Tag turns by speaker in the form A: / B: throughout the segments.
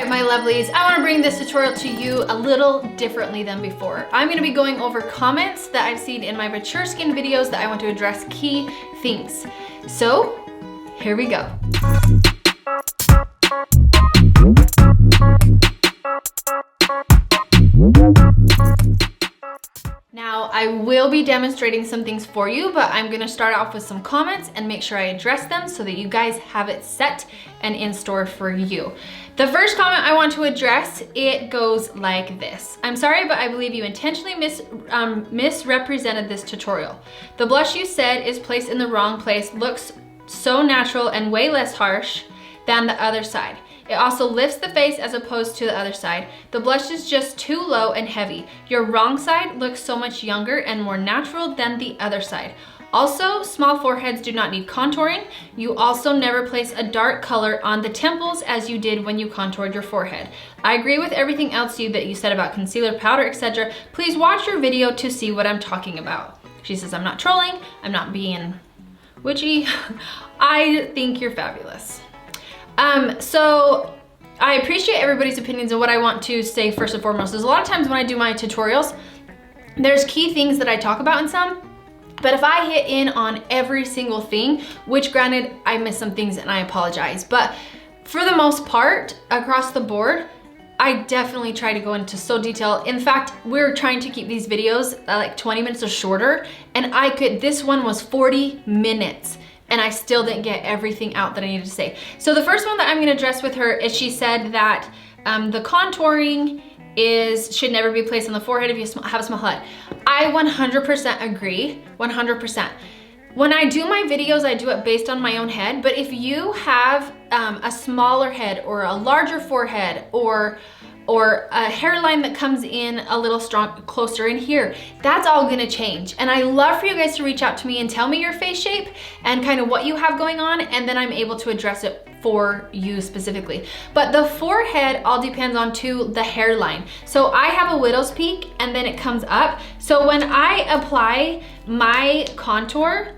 A: My lovelies, I want to bring this tutorial to you a little differently than before. I'm going to be going over comments that I've seen in my mature skin videos that I want to address key things. So here we go. Now, I will be demonstrating some things for you, but I'm gonna start off with some comments and make sure I address them so that you guys have it set and in store for you. The first comment I want to address, it goes like this. I'm sorry, but I believe you intentionally misrepresented this tutorial. The blush you said is placed in the wrong place looks so natural and way less harsh than the other side. It also lifts the face as opposed to the other side. The blush is just too low and heavy. Your wrong side looks so much younger and more natural than the other side. Also, small foreheads do not need contouring. You also never place a dark color on the temples as you did when you contoured your forehead. I agree with everything else that you said about concealer, powder, etc. Please watch your video to see what I'm talking about. She says, I'm not trolling, I'm not being witchy. I think you're fabulous. So I appreciate everybody's opinions, and what I want to say first and foremost is a lot of times when I do my tutorials, there's key things that I talk about in some, but if I hit in on every single thing, which granted I missed some things and I apologize, but for the most part across the board, I definitely try to go into so detail. In fact, we're trying to keep these videos like 20 minutes or shorter, and this one was 40 minutes. And I still didn't get everything out that I needed to say. So the first one that I'm gonna address with her is she said that the contouring should never be placed on the forehead if you have a small head. I 100% agree, 100%. When I do my videos, I do it based on my own head, but if you have a smaller head or a larger forehead or a hairline that comes in a little closer in here, that's all gonna change. And I love for you guys to reach out to me and tell me your face shape and kind of what you have going on, and then I'm able to address it for you specifically. But the forehead all depends on the hairline. So I have a widow's peak and then it comes up. So when I apply my contour,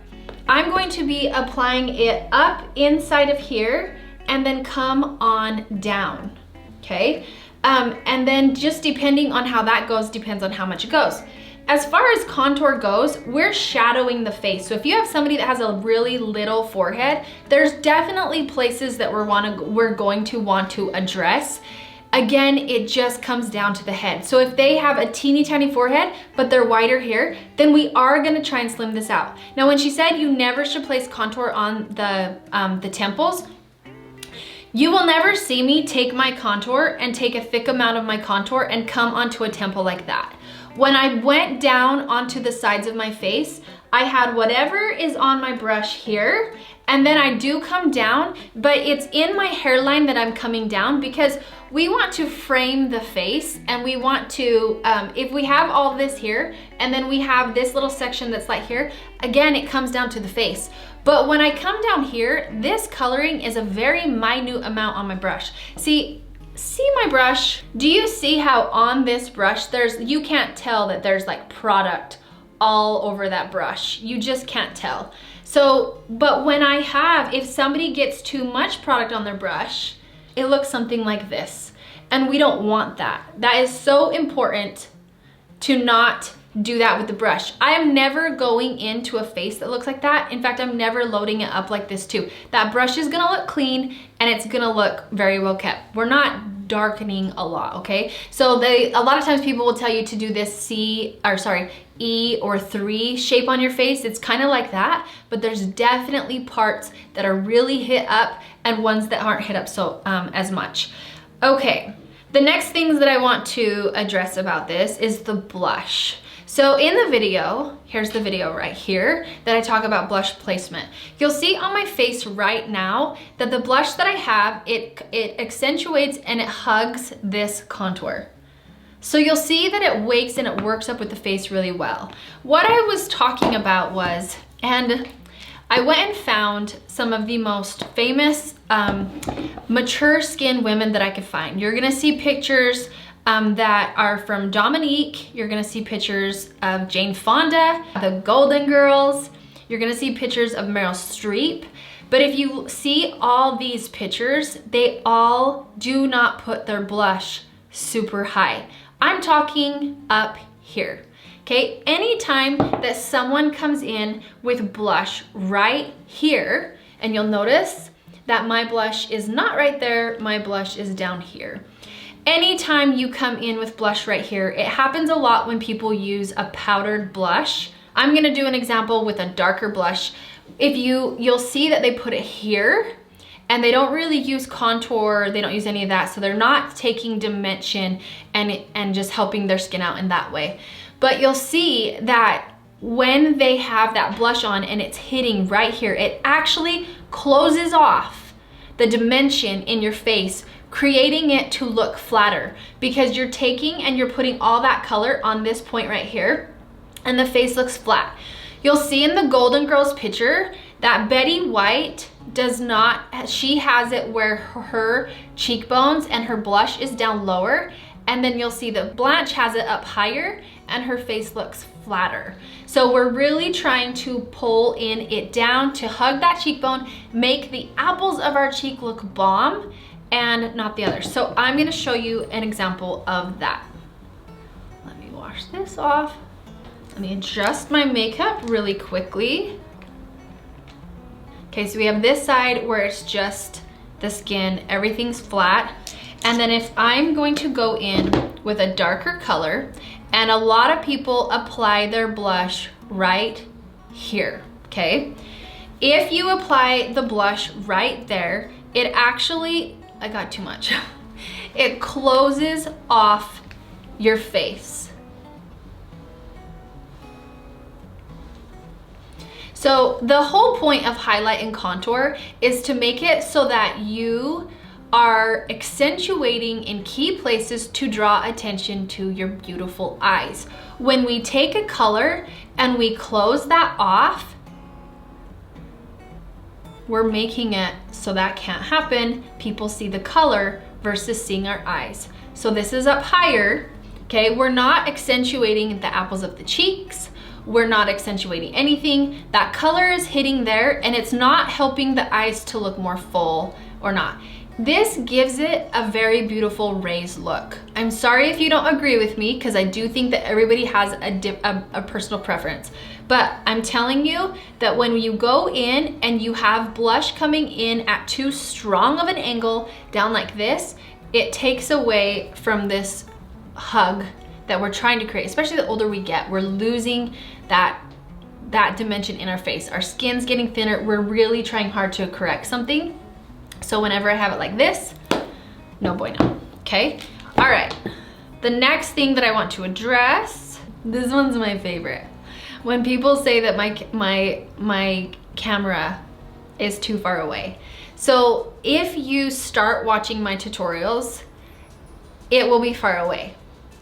A: I'm going to be applying it up inside of here and then come on down, okay? And then just depending on how that goes, depends on how much it goes. As far as contour goes, we're shadowing the face. So if you have somebody that has a really little forehead, there's definitely places that we're going to want to address. Again, it just comes down to the head. So if they have a teeny tiny forehead, but they're wider here, then we are gonna try and slim this out. Now, when she said you never should place contour on the temples, you will never see me take my contour and take a thick amount of my contour and come onto a temple like that. When I went down onto the sides of my face, I had whatever is on my brush here, and then I do come down, but it's in my hairline that I'm coming down because we want to frame the face, and we want to, if we have all this here, and then we have this little section that's like here, again, it comes down to the face. But when I come down here, this coloring is a very minute amount on my brush. See my brush? Do you see how on this brush, you can't tell that there's like product all over that brush. You just can't tell. So, but when if somebody gets too much product on their brush, it looks something like this. And we don't want that. That is so important to not do that with the brush. I am never going into a face that looks like that. In fact, I'm never loading it up like this too. That brush is gonna look clean and it's gonna look very well kept. We're not darkening a lot, okay? So a lot of times people will tell you to do this E or 3 shape on your face. It's kind of like that, but there's definitely parts that are really hit up and ones that aren't hit up so as much. Okay, the next things that I want to address about this is the blush. So in the video, here's the video right here that I talk about blush placement. You'll see on my face right now that the blush that I have, it accentuates and it hugs this contour. So you'll see that it wakes and it works up with the face really well. What I was talking about was, and I went and found some of the most famous mature skin women that I could find. You're gonna see pictures that are from Dominique. You're gonna see pictures of Jane Fonda, the Golden Girls. You're gonna see pictures of Meryl Streep. But if you see all these pictures, they all do not put their blush super high. I'm talking up here. Okay, anytime that someone comes in with blush right here, and you'll notice that my blush is not right there, my blush is down here. Anytime you come in with blush right here, it happens a lot when people use a powdered blush. I'm gonna do an example with a darker blush. If you'll see that they put it here, and they don't really use contour, they don't use any of that, so they're not taking dimension and just helping their skin out in that way. But you'll see that when they have that blush on and it's hitting right here, it actually closes off the dimension in your face, creating it to look flatter, because you're taking and you're putting all that color on this point right here, and the face looks flat. You'll see in the Golden Girls picture that Betty White does not, she has it where her cheekbones and her blush is down lower, and then you'll see that Blanche has it up higher and her face looks flatter. So we're really trying to pull in it down to hug that cheekbone, make the apples of our cheek look bomb and not the others. So I'm gonna show you an example of that. Let me wash this off. Let me adjust my makeup really quickly. Okay, so we have this side where it's just the skin, everything's flat. And then if I'm going to go in with a darker color, and a lot of people apply their blush right here, okay? If you apply the blush right there, it actually, I got too much. It closes off your face. So the whole point of highlight and contour is to make it so that you are accentuating in key places to draw attention to your beautiful eyes. When we take a color and we close that off, we're making it so that can't happen. People see the color versus seeing our eyes. So this is up higher, okay? We're not accentuating the apples of the cheeks. We're not accentuating anything. That color is hitting there and it's not helping the eyes to look more full or not. This gives it a very beautiful raised look. I'm sorry if you don't agree with me, because I do think that everybody has a personal preference. But I'm telling you that when you go in and you have blush coming in at too strong of an angle down like this, it takes away from this hug that we're trying to create. Especially the older we get, we're losing that dimension in our face. Our skin's getting thinner. We're really trying hard to correct something. So whenever I have it like this, no bueno, okay? All right, the next thing that I want to address, this one's my favorite. When people say that my camera is too far away. So if you start watching my tutorials, it will be far away.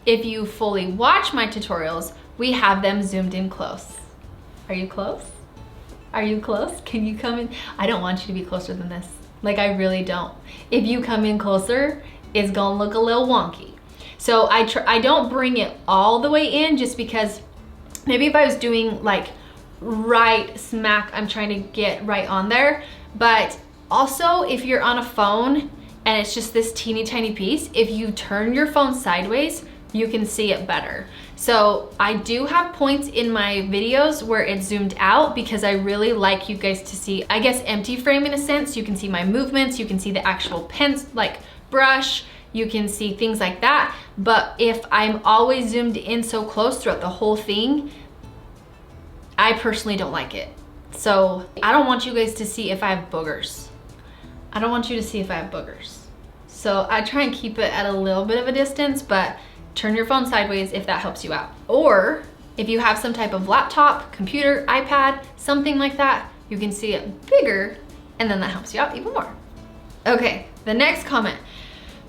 A: If you fully watch my tutorials, we have them zoomed in close. Are you close? Are you close? Can you come in? I don't want you to be closer than this. Like, I really don't. If you come in closer, it's gonna look a little wonky. So I don't bring it all the way in, just because maybe if I was doing like right smack, I'm trying to get right on there. But also if you're on a phone and it's just this teeny tiny piece, if you turn your phone sideways, you can see it better. So I do have points in my videos where it's zoomed out, because I really like you guys to see, I guess, empty frame in a sense. You can see my movements, you can see the actual pens, like brush, you can see things like that. But if I'm always zoomed in so close throughout the whole thing, I personally don't like it. So I don't want you guys to see if I have boogers. I don't want you to see if I have boogers. So I try and keep it at a little bit of a distance, but turn your phone sideways if that helps you out. Or if you have some type of laptop, computer, iPad, something like that, you can see it bigger, and then that helps you out even more. Okay, the next comment.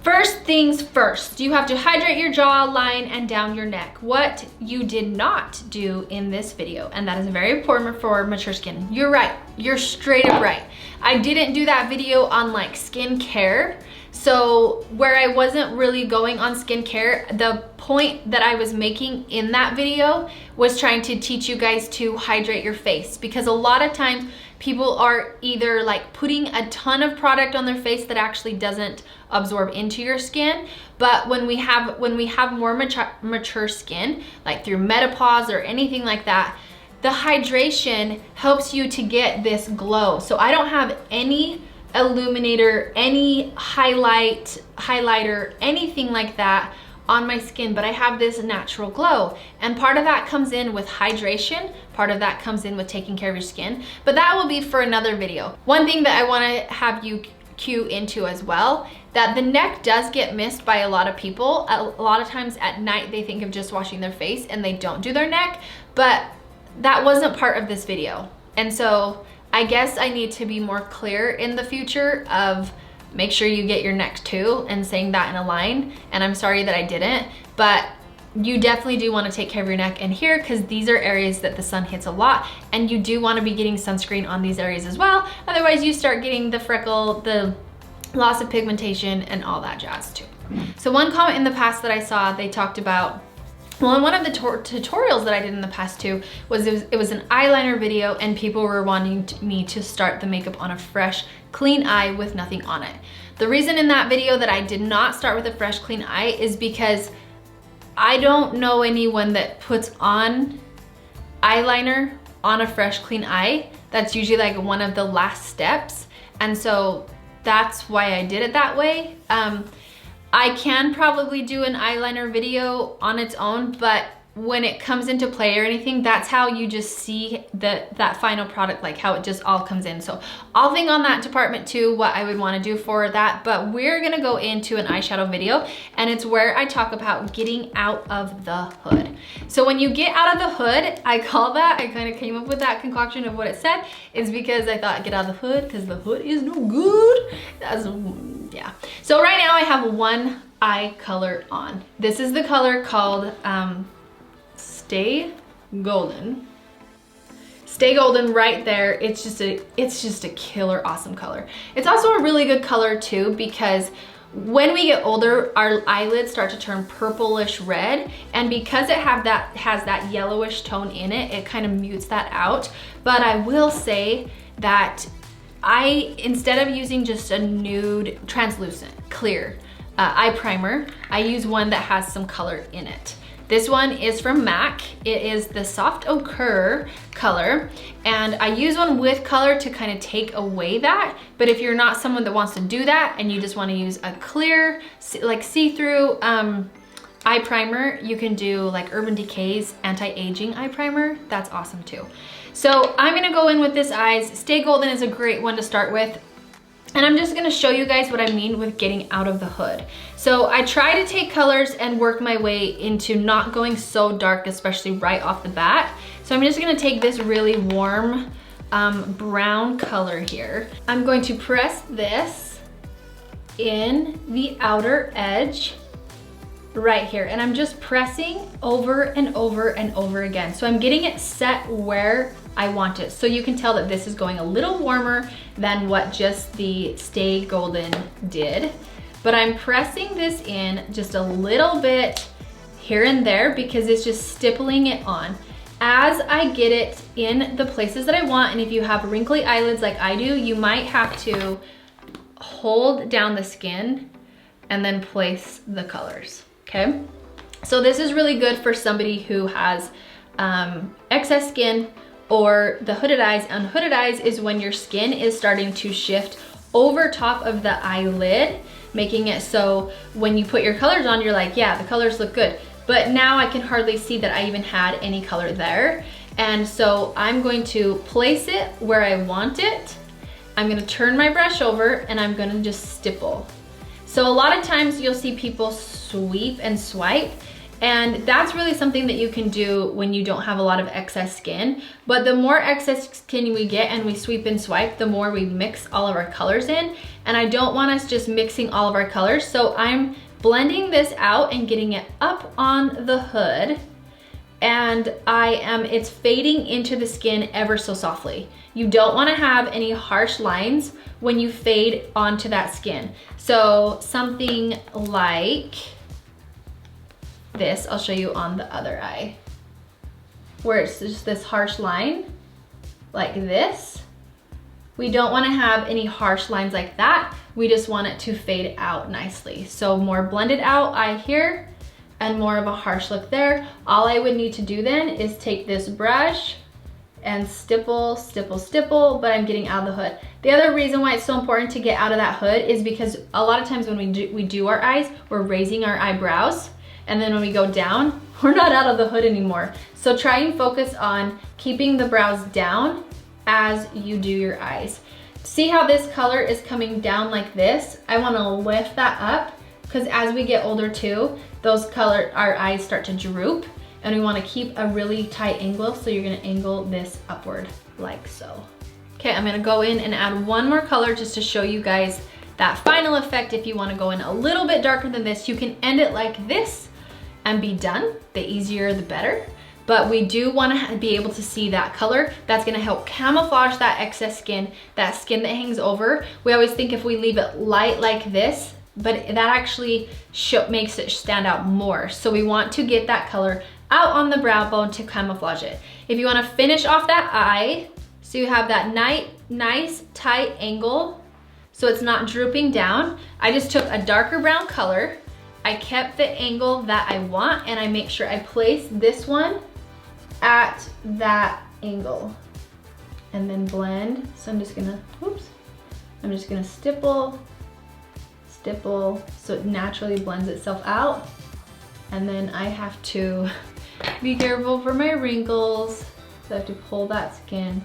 A: First things first, you have to hydrate your jawline and down your neck. What you did not do in this video, and that is very important for mature skin. You're right, you're straight up right. I didn't do that video on like skincare. So where I wasn't really going on skincare, the point that I was making in that video was trying to teach you guys to hydrate your face, because a lot of times people are either like putting a ton of product on their face that actually doesn't absorb into your skin. But when we have more mature skin, like through menopause or anything like that, the hydration helps you to get this glow. So I don't have any illuminator, any highlighter, anything like that on my skin, but I have this natural glow. And part of that comes in with hydration, part of that comes in with taking care of your skin, but that will be for another video. One thing that I wanna have you cue into as well, that the neck does get missed by a lot of people. A lot of times at night they think of just washing their face and they don't do their neck, but that wasn't part of this video. And so I guess I need to be more clear in the future of make sure you get your neck too, and saying that in a line. And I'm sorry that I didn't, but you definitely do want to take care of your neck and here, because these are areas that the sun hits a lot, and you do want to be getting sunscreen on these areas as well. Otherwise you start getting the freckle, the loss of pigmentation, and all that jazz too. So one comment in the past that I saw, they talked about, well, in one of the tutorials that I did in the past too, was it was an eyeliner video, and people were wanting me to start the makeup on a fresh, clean eye with nothing on it. The reason in that video that I did not start with a fresh, clean eye is because I don't know anyone that puts on eyeliner on a fresh, clean eye. That's usually like one of the last steps. And so that's why I did it that way. I can probably do an eyeliner video on its own, but when it comes into play or anything, that's how you just see that final product, like how it just all comes in. So I'll think on that department too, what I would want to do for that. But we're gonna go into an eyeshadow video, and it's where I talk about getting out of the hood. So when you get out of the hood, I call that, I kind of came up with that concoction of what it said, is because I thought get out of the hood, because the hood is no good. Yeah. So right now I have one eye color on. This is the color called Stay Golden. Stay Golden right there. It's just a killer awesome color. It's also a really good color too, because when we get older, our eyelids start to turn purplish red, and because it has that yellowish tone in it, it kind of mutes that out. But I will say that instead of using just a nude, translucent, clear eye primer, I use one that has some color in it. This one is from MAC. It is the Soft Ochre color, and I use one with color to kind of take away that. But if you're not someone that wants to do that and you just want to use a clear, like see-through eye primer, you can do like Urban Decay's anti-aging eye primer. That's awesome too. So I'm gonna go in with this eyes. Stay Golden is a great one to start with. And I'm just gonna show you guys what I mean with getting out of the hood. So I try to take colors and work my way into not going so dark, especially right off the bat. So I'm just gonna take this really warm brown color here. I'm going to press this in the outer edge right here. And I'm just pressing over and over and over again. So I'm getting it set where I want it. So you can tell that this is going a little warmer than what just the Stay Golden did. But I'm pressing this in just a little bit here and there because it's just stippling it on. As I get it in the places that I want, and if you have wrinkly eyelids like I do, you might have to hold down the skin and then place the colors, okay? So this is really good for somebody who has excess skin or the hooded eyes. And hooded eyes is when your skin is starting to shift over top of the eyelid, making it so when you put your colors on, you're like, yeah, the colors look good. But now I can hardly see that I even had any color there. And so I'm going to place it where I want it. I'm gonna turn my brush over and I'm gonna just stipple. So a lot of times you'll see people sweep and swipe, and that's really something that you can do when you don't have a lot of excess skin. But the more excess skin we get and we sweep and swipe, the more we mix all of our colors in. And I don't want us just mixing all of our colors. So I'm blending this out and getting it up on the hood. And it's fading into the skin ever so softly. You don't want to have any harsh lines when you fade onto that skin. So something like this, I'll show you on the other eye, where it's just this harsh line, like this. We don't want to have any harsh lines like that. We just want it to fade out nicely. So more blended out eye here and more of a harsh look there. All I would need to do then is take this brush and stipple, stipple, stipple, but I'm getting out of the hood. The other reason why it's so important to get out of that hood is because a lot of times when we do our eyes, we're raising our eyebrows, and then when we go down, we're not out of the hood anymore. So try and focus on keeping the brows down as you do your eyes. See how this color is coming down like this? I wanna lift that up, because as we get older too, our eyes start to droop, and we wanna keep a really tight angle, so you're gonna angle this upward, like so. Okay, I'm gonna go in and add one more color just to show you guys that final effect. If you wanna go in a little bit darker than this, you can end it like this and be done. The easier, the better. But we do wanna be able to see that color. That's gonna help camouflage that excess skin, that skin that hangs over. We always think if we leave it light like this, but that actually makes it stand out more. So we want to get that color out on the brow bone to camouflage it. If you wanna finish off that eye, so you have that nice tight angle, so it's not drooping down, I just took a darker brown color, I kept the angle that I want, and I make sure I place this one at that angle, and then blend. So I'm just gonna stipple, stipple, so it naturally blends itself out. And then I have to be careful for my wrinkles, so I have to pull that skin,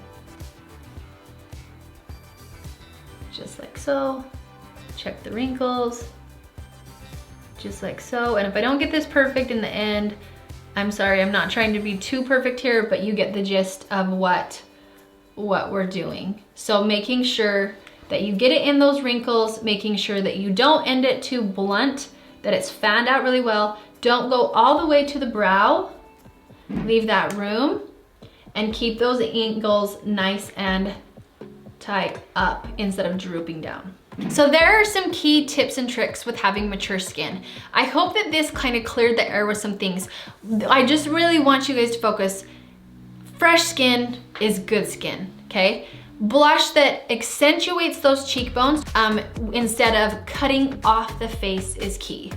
A: just like so. Check the wrinkles, just like so. And if I don't get this perfect in the end, I'm sorry, I'm not trying to be too perfect here, but you get the gist of what we're doing. So making sure that you get it in those wrinkles, making sure that you don't end it too blunt, that it's fanned out really well. Don't go all the way to the brow, leave that room, and keep those angles nice and tight up instead of drooping down. So there are some key tips and tricks with having mature skin. I hope that this kind of cleared the air with some things. I just really want you guys to focus. Fresh skin is good skin, okay? Blush that accentuates those cheekbones instead of cutting off the face is key,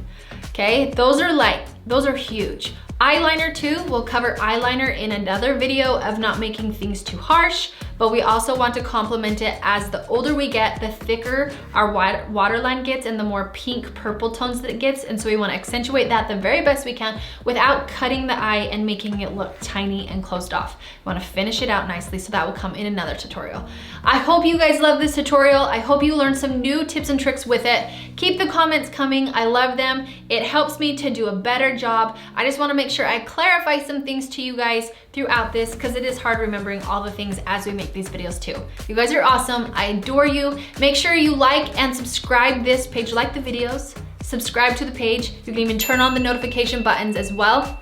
A: okay? Those are huge. Eyeliner too, we'll cover eyeliner in another video of not making things too harsh, but we also want to complement it. As the older we get, the thicker our waterline gets and the more pink purple tones that it gets. And so we want to accentuate that the very best we can without cutting the eye and making it look tiny and closed off. We want to finish it out nicely, so that will come in another tutorial. I hope you guys love this tutorial. I hope you learned some new tips and tricks with it. Keep the comments coming, I love them. It helps me to do a better job. I just want to make sure I clarify some things to you guys throughout this, because it is hard remembering all the things as we make these videos too. You guys are awesome. I adore you. Make sure you like and subscribe this page, like the videos, subscribe to the page. You can even turn on the notification buttons as well.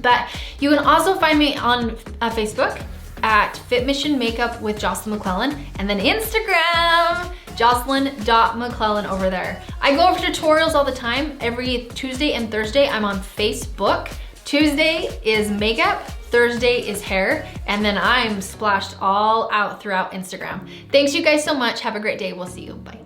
A: But you can also find me on Facebook at Fit Mission Makeup with Jocelyn McClellan, and then Instagram, Jocelyn.McClellan over there. I go over tutorials all the time. Every Tuesday and Thursday, I'm on Facebook. Tuesday is makeup, Thursday is hair, and then I'm splashed all out throughout Instagram. Thanks you guys so much. Have a great day. We'll see you. Bye.